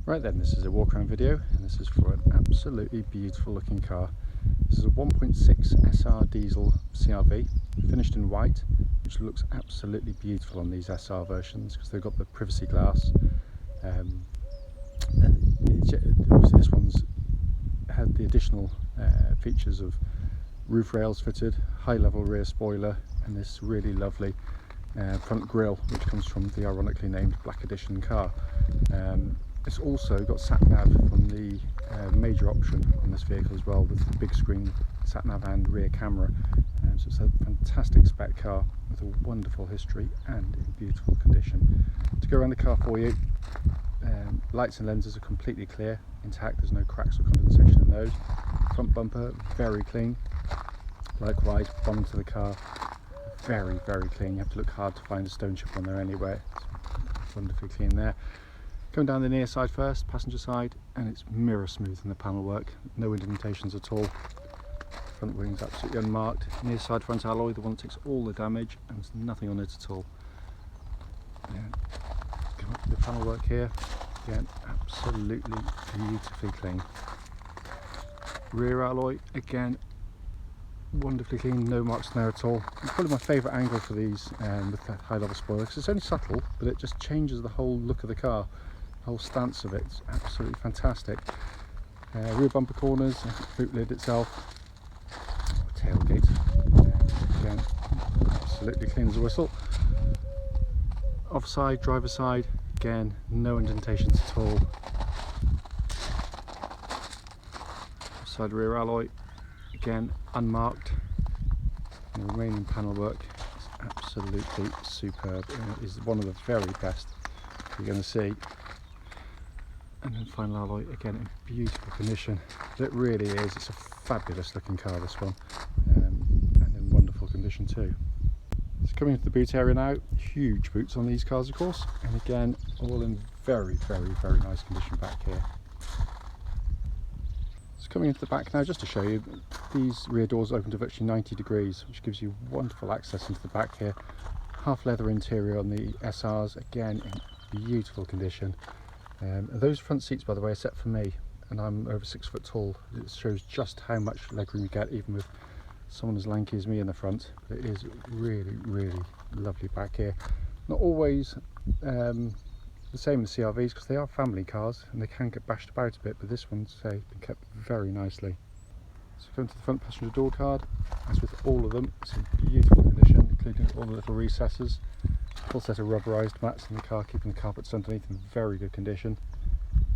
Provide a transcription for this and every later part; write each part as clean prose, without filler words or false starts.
Right then, this is a walk around video and this is for an absolutely beautiful looking car. This is a 1.6 SR diesel CR-V, finished in white, which looks absolutely beautiful on these SR versions because they've got the privacy glass. Obviously this one's had the additional features of roof rails fitted, high level rear spoiler, and this really lovely front grille, which comes from the ironically named Black Edition car. It's also got sat-nav from the major option on this vehicle as well, with the big screen sat-nav and rear camera. So it's a fantastic spec car with a wonderful history and in beautiful condition. To go around the car for you, lights and lenses are completely clear, intact, there's no cracks or condensation in those. Front bumper, very clean. Likewise, bonnet of the car, very clean. You have to look hard to find a stone chip on there anywhere. It's wonderfully clean there. Going down the near side first, passenger side, and it's mirror smooth in the panel work, no indentations at all. Front wings absolutely unmarked. Near side front alloy, the one that takes all the damage, and there's nothing on it at all. Come up to the panel work here, again, absolutely beautifully clean. Rear alloy, again, wonderfully clean, no marks there at all. It's probably my favourite angle for these with that high level spoiler, because it's only subtle, but it just changes the whole look of the car. The whole stance of it. It's absolutely fantastic. Rear bumper corners, boot lid itself, tailgate, again, absolutely clean as a whistle. Offside, driver's side, again, no indentations at all. Offside rear alloy, again, unmarked. And the remaining panel work is absolutely superb. It is one of the very best you're going to see. And then final alloy, again, in beautiful condition. It really is. It's a fabulous looking car, this one, and in wonderful condition too. So coming into the boot area now, huge boots on these cars, of course, and again, all in very nice condition back here. So coming into the back now, just to show you, these rear doors open to virtually 90 degrees, which gives you wonderful access into the back here. Half leather interior on the SRs, again, in beautiful condition. Those front seats, by the way, are set for me, and I'm over 6 foot tall. It shows just how much legroom you get, even with someone as lanky as me in the front. But it is really lovely back here. Not always the same as CR-Vs, because they are family cars and they can get bashed about a bit, but this one's been kept very nicely. So going to the front passenger door card, as with all of them, it's in beautiful condition, including all the little recesses. Full set of rubberised mats in the car, keeping the carpets underneath in very good condition.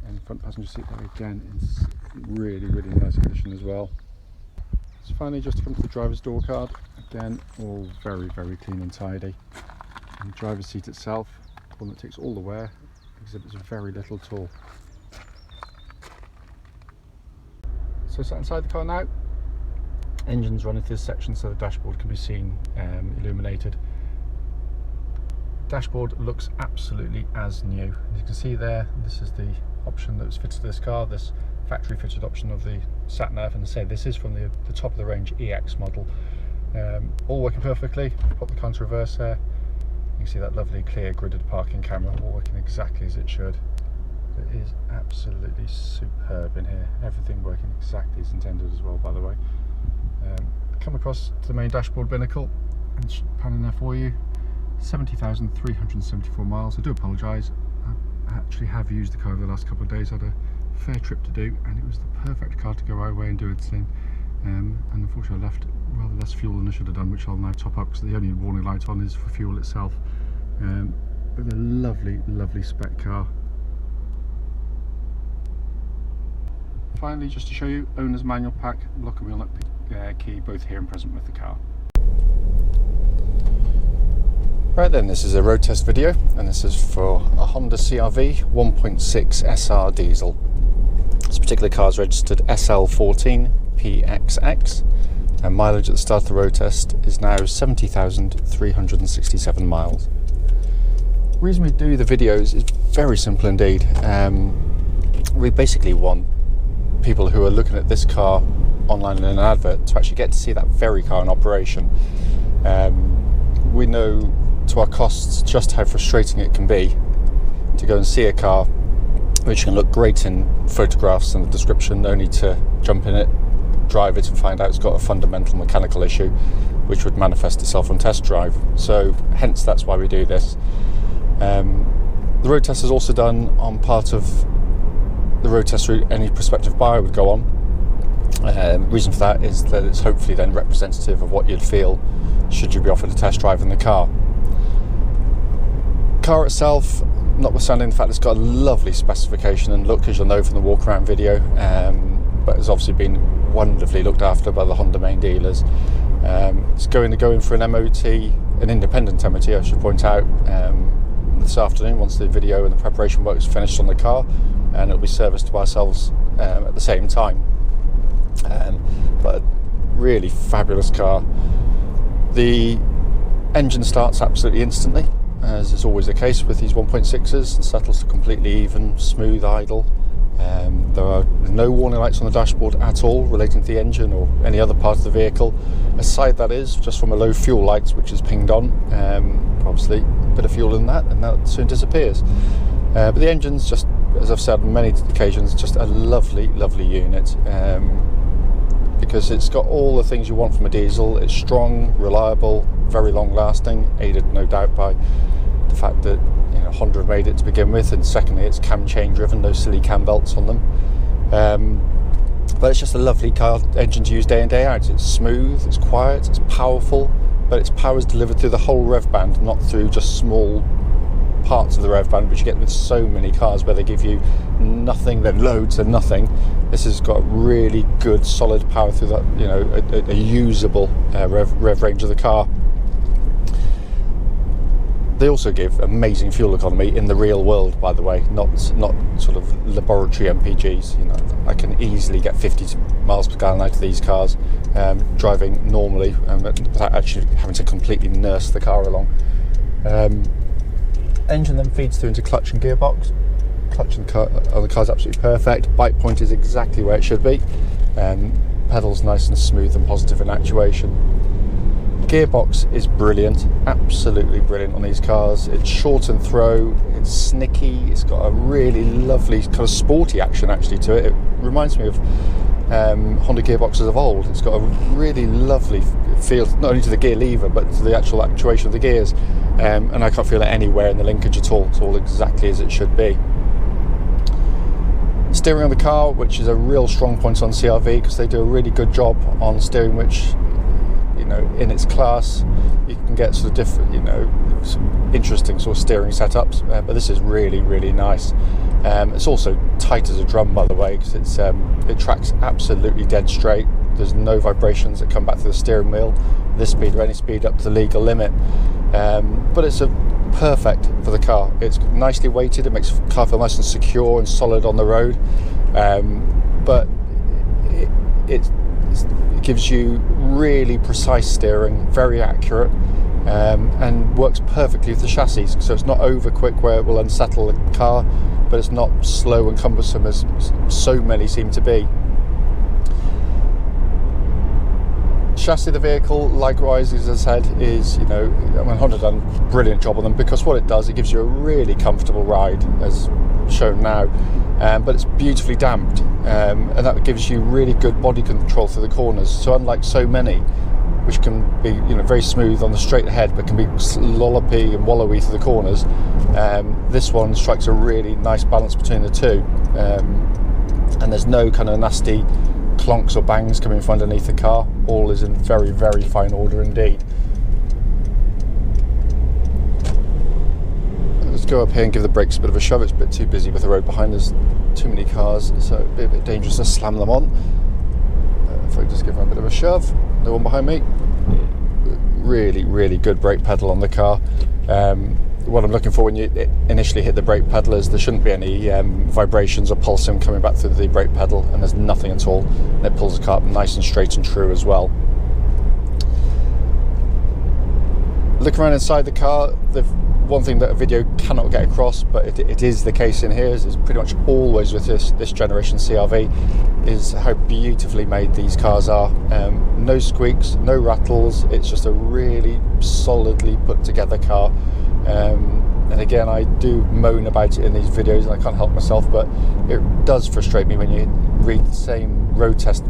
And the front passenger seat there again is really nice condition as well. So finally, just to come to the driver's door card, again, all very clean and tidy. And the driver's seat itself, one that takes all the wear, exhibits very little at all. So sat inside the car now, engine's running through this section so the dashboard can be seen illuminated. Dashboard looks absolutely as new. As you can see there, this is the option that was fitted to this car, this factory fitted option of the sat nav, and say this is from the top of the range EX model. All working perfectly. Pop the car into reverse there. You can see that lovely clear gridded parking camera, all working exactly as it should. It is absolutely superb in here. Everything working exactly as intended as well, by the way. Come across to the main dashboard binnacle and panning there for you. 70,374 miles. I do apologise, I actually have used the car over the last couple of days. I had a fair trip to do and it was the perfect car to go right away and do its thing, and unfortunately I left rather less fuel than I should have done, which I'll now top up because the only warning light on is for fuel itself. But a lovely spec car. Finally, just to show you, owner's manual pack, lock and wheel nut key, both here and present with the car. Right then, this is a road test video, and this is for a Honda CR-V 1.6 SR diesel. This particular car is registered SL14PXX, and mileage at the start of the road test is now 70,367 miles. The reason we do the videos is very simple indeed. We basically want people who are looking at this car online in an advert to actually get to see that very car in operation. We know to our costs just how frustrating it can be to go and see a car which can look great in photographs and the description, only to jump in it, drive it and find out it's got a fundamental mechanical issue which would manifest itself on test drive. So hence that's why we do this. The road test is also done on part of the road test route any prospective buyer would go on. Reason for that is that it's hopefully then representative of what you'd feel should you be offered a test drive in the car. Car itself, notwithstanding the fact it's got a lovely specification and look, as you'll know from the walk around video, but it's obviously been wonderfully looked after by the Honda main dealers. It's going to go in for an MOT, an independent MOT I should point out, this afternoon once the video and the preparation work is finished on the car, and it'll be serviced by ourselves at the same time. But a really fabulous car. The engine starts absolutely instantly, as is always the case with these 1.6s, and settles to completely even, smooth idle. There are no warning lights on the dashboard at all relating to the engine or any other part of the vehicle, aside that is just from a low fuel light which is pinged on. Obviously a bit of fuel in that and that soon disappears. But the engine's just, as I've said on many occasions, just a lovely unit, because it's got all the things you want from a diesel. It's strong, reliable, very long lasting, aided no doubt by the fact that Honda made it to begin with, and secondly it's cam chain driven, no silly cam belts on them. But it's just a lovely car engine to use day in day out. It's smooth, it's quiet, it's powerful, but its power is delivered through the whole rev band, not through just small parts of the rev band, which you get with so many cars where they give you nothing, then loads and nothing. This has got really good solid power through that, a usable rev range of the car. They also give amazing fuel economy in the real world, by the way, not sort of laboratory MPGs. I can easily get 50 miles per gallon out of these cars, driving normally, without actually having to completely nurse the car along. Engine then feeds through into clutch and gearbox. Clutch on the car is absolutely perfect. Bike point is exactly where it should be. Pedals nice and smooth and positive in actuation. Gearbox is brilliant, absolutely brilliant on these cars. It's short and throw, it's snicky, it's got a really lovely kind of sporty action actually to it. It reminds me of Honda gearboxes of old. It's got a really lovely feel, not only to the gear lever but to the actual actuation of the gears, and I can't feel it anywhere in the linkage at all. It's all exactly as it should be. Steering on the car, which is a real strong point on CR-V, because they do a really good job on steering, which in its class you can get sort of different, some interesting sort of steering setups, but this is really nice. It's also tight as a drum, by the way, because it tracks absolutely dead straight. There's no vibrations that come back to the steering wheel, this speed or any speed up to the legal limit. But it's perfect for the car. It's nicely weighted, it makes the car feel nice and secure and solid on the road, but it gives you really precise steering, very accurate, and works perfectly with the chassis. So it's not over quick where it will unsettle the car, but it's not slow and cumbersome as so many seem to be. Chassis of the vehicle, likewise, as I said, is, Honda done a brilliant job on them, because what it does, it gives you a really comfortable ride, as shown now, but it's beautifully damped, and that gives you really good body control through the corners. So unlike so many, which can be very smooth on the straight ahead, but can be lollopy and wallowy through the corners, this one strikes a really nice balance between the two, and there's no kind of nasty clonks or bangs coming from underneath the car. All is in very fine order indeed. Let's go up here and give the brakes a bit of a shove. It's a bit too busy with the road behind us, too many cars, so it'd be a bit dangerous to slam them on. If I just give them a bit of a shove. No one behind me. Really good brake pedal on the car. What I'm looking for when you initially hit the brake pedal is there shouldn't be any vibrations or pulsing coming back through the brake pedal, and there's nothing at all, and it pulls the car up nice and straight and true as well. Looking around inside the car, the one thing that a video cannot get across, but it is the case in here, is pretty much always with this generation CR-V, is how beautifully made these cars are. No squeaks, no rattles. It's just a really solidly put together car. And again, I do moan about it in these videos and I can't help myself, but it does frustrate me when you read the same road test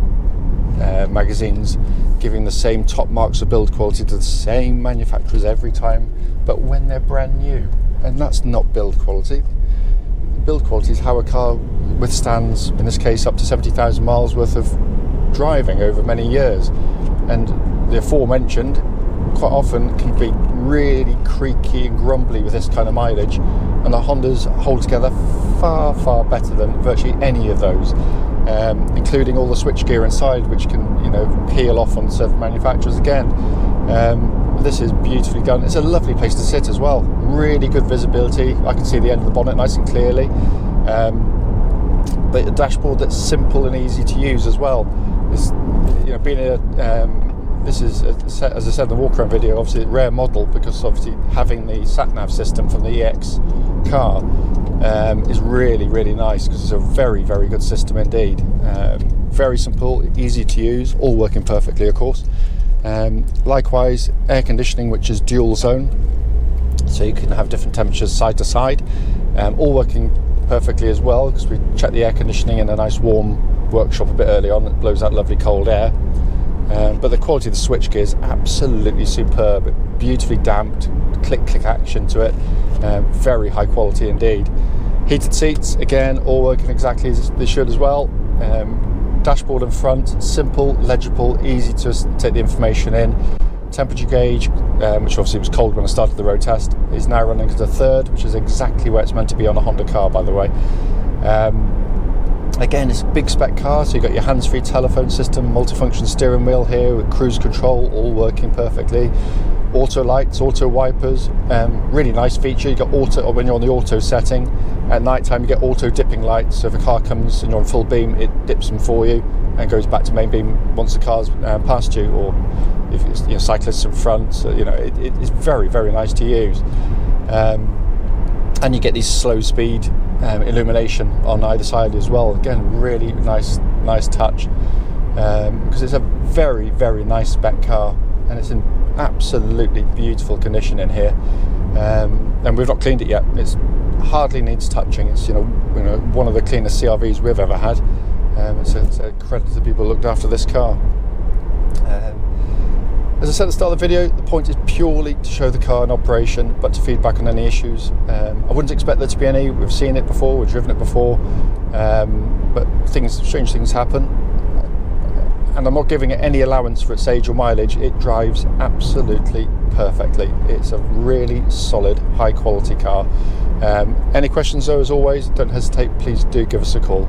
magazines giving the same top marks of build quality to the same manufacturers every time, but when they're brand new. And that's not build quality. Build quality is how a car withstands, in this case, up to 70,000 miles worth of driving over many years. And the aforementioned quite often can be really creaky and grumbly with this kind of mileage, and the Hondas hold together far, far better than virtually any of those, including all the switchgear inside, which can, you know, peel off on certain manufacturers again. This is beautifully done. It's a lovely place to sit as well. Really good visibility. I can see the end of the bonnet nice and clearly. But a dashboard that's simple and easy to use as well. It's, you know, being this is, as I said in the walk around video, obviously a rare model, because obviously having the sat-nav system from the EX car is really, really nice, because it's a very, very good system indeed. Very simple, easy to use, all working perfectly, of course. Likewise, air conditioning, which is dual zone, so you can have different temperatures side to side, all working perfectly as well, because we checked the air conditioning in a nice warm workshop a bit early on. It blows out lovely cold air. But the quality of the switchgear is absolutely superb, beautifully damped, click action to it, very high quality indeed. Heated seats, again, all working exactly as they should as well. Dashboard in front, simple, legible, easy to take the information in. Temperature gauge, which obviously was cold when I started the road test, is now running to the third, which is exactly where it's meant to be on a Honda car, by the way. Again, it's a big spec car, so you've got your hands-free telephone system, multifunction steering wheel here with cruise control, all working perfectly. Auto lights, auto wipers, really nice feature. You got auto, when you're on the auto setting, at night time you get auto dipping lights, so if a car comes and you're on full beam, it dips them for you and goes back to main beam once the car's past you, or if it's, you know, cyclists in front. So, you know, it's very, very nice to use. And you get these slow speed illumination on either side as well. Again, really nice touch, because it's a very, very nice spec car, and it's in absolutely beautiful condition in here. And we've not cleaned it yet. It hardly needs touching. It's you know one of the cleanest CR-Vs we've ever had. It's a credit to the people who looked after this car. As I said at the start of the video, the point is purely to show the car in operation, but to feedback on any issues. I wouldn't expect there to be any. We've seen it before, we've driven it before, but strange things happen. And I'm not giving it any allowance for its age or mileage. It drives absolutely perfectly. It's a really solid, high quality car. Any questions though, as always, don't hesitate, please do give us a call.